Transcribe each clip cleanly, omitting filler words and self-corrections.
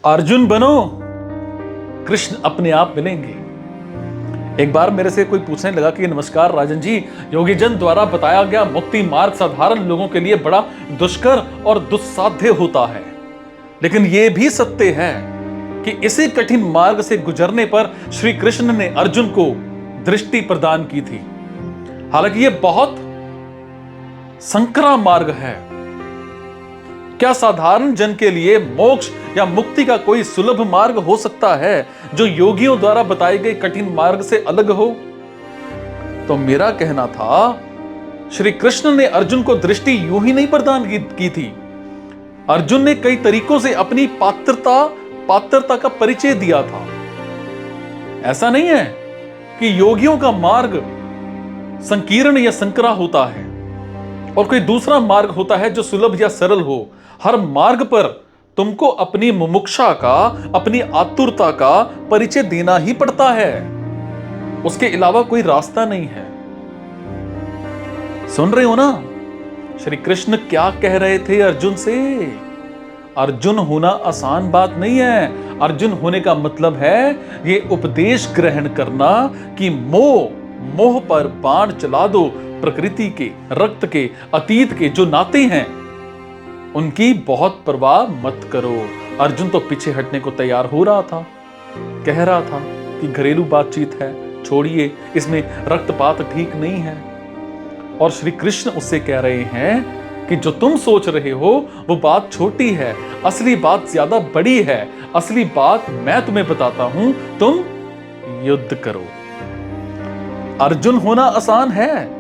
अर्जुन बनो, कृष्ण अपने आप मिलेंगे। एक बार मेरे से कोई पूछने लगा कि नमस्कार राजन जी, योगी जन द्वारा बताया गया मुक्ति मार्ग साधारण लोगों के लिए बड़ा दुष्कर और दुस्साध्य होता है, लेकिन यह भी सत्य है कि इसी कठिन मार्ग से गुजरने पर श्री कृष्ण ने अर्जुन को दृष्टि प्रदान की थी। हालांकि यह बहुत संकरा मार्ग है। क्या साधारण जन के लिए मोक्ष या मुक्ति का कोई सुलभ मार्ग हो सकता है जो योगियों द्वारा बताए गए कठिन मार्ग से अलग हो? तो मेरा कहना था, श्री कृष्ण ने अर्जुन को दृष्टि यूं ही नहीं प्रदान की थी। अर्जुन ने कई तरीकों से अपनी पात्रता का परिचय दिया था। ऐसा नहीं है कि योगियों का मार्ग संकीर्ण या संकरा होता है और कोई दूसरा मार्ग होता है जो सुलभ या सरल हो। हर मार्ग पर तुमको अपनी मुमुक्षा का, अपनी आतुरता का परिचय देना ही पड़ता है, उसके अलावा कोई रास्ता नहीं है। सुन रहे हो ना श्री कृष्ण क्या कह रहे थे अर्जुन से? अर्जुन होना आसान बात नहीं है। अर्जुन होने का मतलब है ये उपदेश ग्रहण करना कि मोह पर बाण चला दो। प्रकृति के, रक्त के, अतीत के जो नाते हैं उनकी बहुत परवाह मत करो। अर्जुन तो पीछे हटने को तैयार हो रहा था, कह रहा था कि घरेलू बातचीत है, छोड़िए, इसमें रक्तपात ठीक नहीं है। और श्री कृष्ण उससे कह रहे हैं कि जो तुम सोच रहे हो वो बात छोटी है, असली बात ज्यादा बड़ी है। असली बात मैं तुम्हें बताता हूं, तुम युद्ध करो। अर्जुन होना आसान है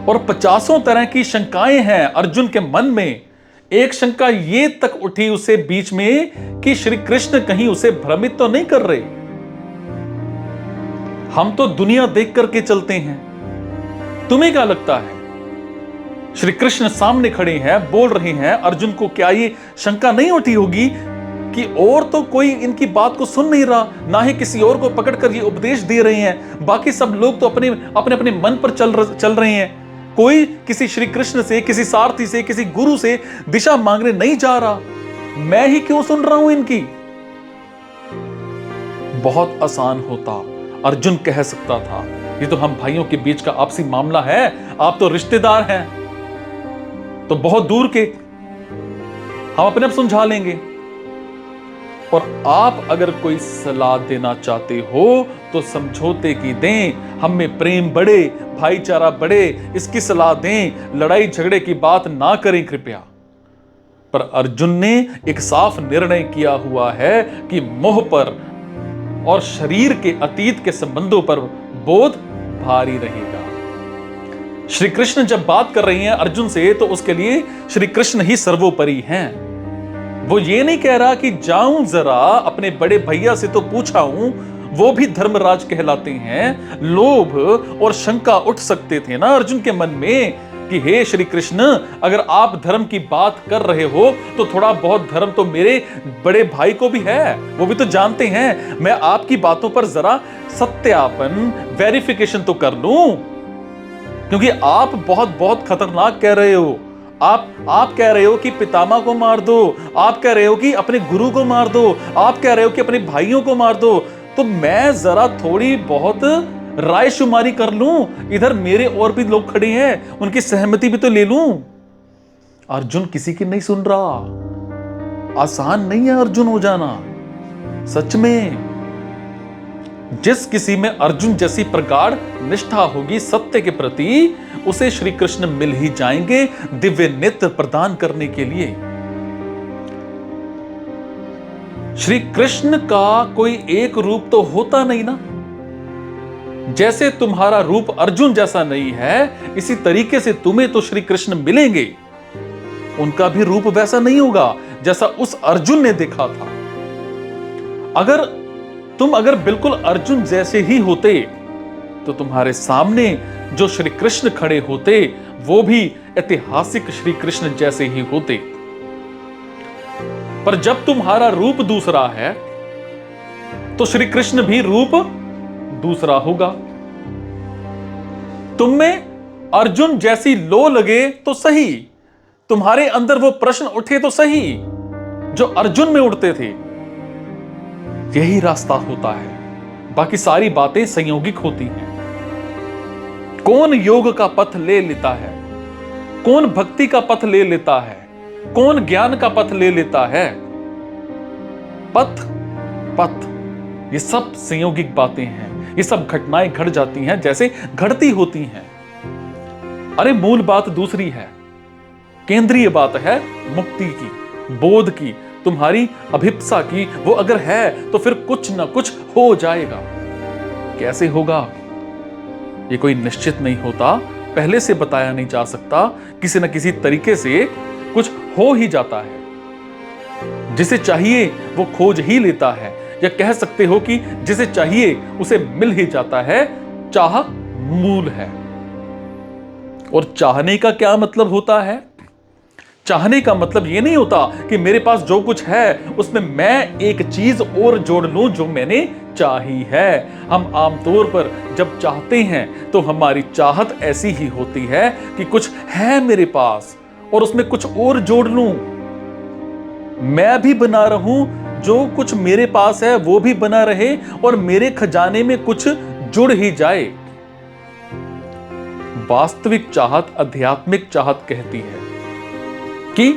और 50 तरह की शंकाएं हैं अर्जुन के मन में। एक शंका ये तक उठी उसे बीच में कि श्री कृष्ण कहीं उसे भ्रमित तो नहीं कर रहे। हम तो दुनिया देख करके चलते हैं, तुम्हें क्या लगता है? श्री कृष्ण सामने खड़े हैं, बोल रहे हैं। अर्जुन को क्या ये शंका नहीं उठी होगी कि और तो कोई इनकी बात को सुन नहीं रहा, ना ही किसी और को पकड़कर ये उपदेश दे रहे हैं। बाकी सब लोग तो अपने अपने मन पर चल रहे हैं। कोई किसी श्री कृष्ण से, किसी सारथी से, किसी गुरु से दिशा मांगने नहीं जा रहा। मैं ही क्यों सुन रहा हूं इनकी? बहुत आसान होता, अर्जुन कह सकता था, ये तो हम भाइयों के बीच का आपसी मामला है, आप तो रिश्तेदार हैं, तो बहुत दूर के, हम अपने आप सुलझा लेंगे। और आप अगर कोई सलाह देना चाहते हो तो समझौते की दें, हम में प्रेम बढ़े, भाईचारा बढ़े, इसकी सलाह दें। लड़ाई झगड़े की बात ना करें कृपया। पर अर्जुन ने एक साफ निर्णय किया हुआ है कि मोह पर और शरीर के अतीत के संबंधों पर बोध भारी रहेगा। श्री कृष्ण जब बात कर रही हैं अर्जुन से तो उसके लिए श्री कृष्ण ही सर्वोपरि हैं। वो ये नहीं कह रहा कि जाऊं जरा अपने बड़े भैया से तो पूछाऊं, वो भी धर्मराज कहलाते हैं। लोभ और शंका उठ सकते थे ना अर्जुन के मन में कि हे श्री कृष्ण, अगर आप धर्म की बात कर रहे हो तो थोड़ा बहुत धर्म तो मेरे बड़े भाई को भी है, वो भी तो जानते हैं। मैं आपकी बातों पर जरा सत्यापन, वेरिफिकेशन तो कर लूं, क्योंकि आप बहुत खतरनाक कह रहे हो। आप कह रहे हो कि पितामह को मार दो, आप कह रहे हो कि अपने गुरु को मार दो, आप कह रहे हो कि अपने भाइयों को मार दो। तो मैं जरा थोड़ी बहुत राय शुमारी कर लूं, इधर मेरे और भी लोग खड़े हैं, उनकी सहमति भी तो ले लूं। अर्जुन किसी की नहीं सुन रहा। आसान नहीं है अर्जुन हो जाना, सच में। जिस किसी में अर्जुन जैसी प्रगाढ़ निष्ठा होगी सत्य के प्रति, उसे श्री कृष्ण मिल ही जाएंगे दिव्य नेत्र प्रदान करने के लिए। श्री कृष्ण का कोई एक रूप तो होता नहीं ना। जैसे तुम्हारा रूप अर्जुन जैसा नहीं है, इसी तरीके से तुम्हें तो श्री कृष्ण मिलेंगे। उनका भी रूप वैसा नहीं होगा जैसा उस अर्जुन ने देखा था। अगर बिल्कुल अर्जुन जैसे ही होते तो तुम्हारे सामने जो श्री कृष्ण खड़े होते वो भी ऐतिहासिक श्री कृष्ण जैसे ही होते। पर जब तुम्हारा रूप दूसरा है तो श्री कृष्ण भी रूप दूसरा होगा। तुम में अर्जुन जैसी लो लगे तो सही, तुम्हारे अंदर वो प्रश्न उठे तो सही, जो अर्जुन में उड़ते थे, यही रास्ता होता है। बाकी सारी बातें संयोगिक होती हैं। कौन योग का पथ ले लेता है, कौन भक्ति का पथ ले लेता है, कौन ज्ञान का पथ ले लेता है, पथ पथ ये सब संयोगिक बातें हैं। ये सब घटनाएं घट जाती हैं जैसे घटती होती हैं। अरे मूल बात दूसरी है, केंद्रीय बात है मुक्ति की, बोध की, तुम्हारी अभिप्सा की। वो अगर है तो फिर कुछ ना कुछ हो जाएगा। कैसे होगा ये कोई निश्चित नहीं होता, पहले से बताया नहीं जा सकता। किसी न किसी तरीके से कुछ हो ही जाता है। जिसे चाहिए वो खोज ही लेता है, या कह सकते हो कि जिसे चाहिए उसे मिल ही जाता है। चाह मूल है। और चाहने का क्या मतलब होता है? चाहने का मतलब यह नहीं होता कि मेरे पास जो कुछ है उसमें मैं एक चीज और जोड़ लूं जो मैंने चाही है। हम आमतौर पर जब चाहते हैं तो हमारी चाहत ऐसी ही होती है कि कुछ है मेरे पास और उसमें कुछ और जोड़ लूं। मैं भी बना रहूं, जो कुछ मेरे पास है वो भी बना रहे और मेरे खजाने में कुछ जुड़ ही जाए। वास्तविक चाहत, आध्यात्मिक चाहत कहती है कि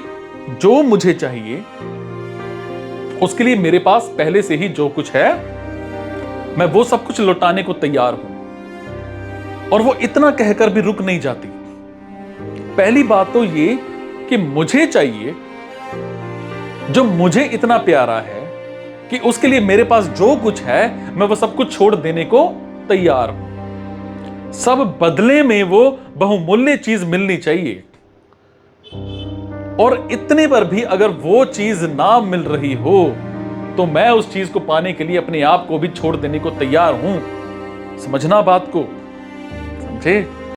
जो मुझे चाहिए उसके लिए मेरे पास पहले से ही जो कुछ है, मैं वो सब कुछ लौटाने को तैयार हूं। और वो इतना कहकर भी रुक नहीं जाती। पहली बात तो ये कि मुझे चाहिए जो मुझे इतना प्यारा है कि उसके लिए मेरे पास जो कुछ है मैं वो सब कुछ छोड़ देने को तैयार हूं। सब बदले में वो बहुमूल्य चीज मिलनी चाहिए। और इतने पर भी अगर वो चीज ना मिल रही हो तो मैं उस चीज को पाने के लिए अपने आप को भी छोड़ देने को तैयार हूं। समझना बात को, समझे?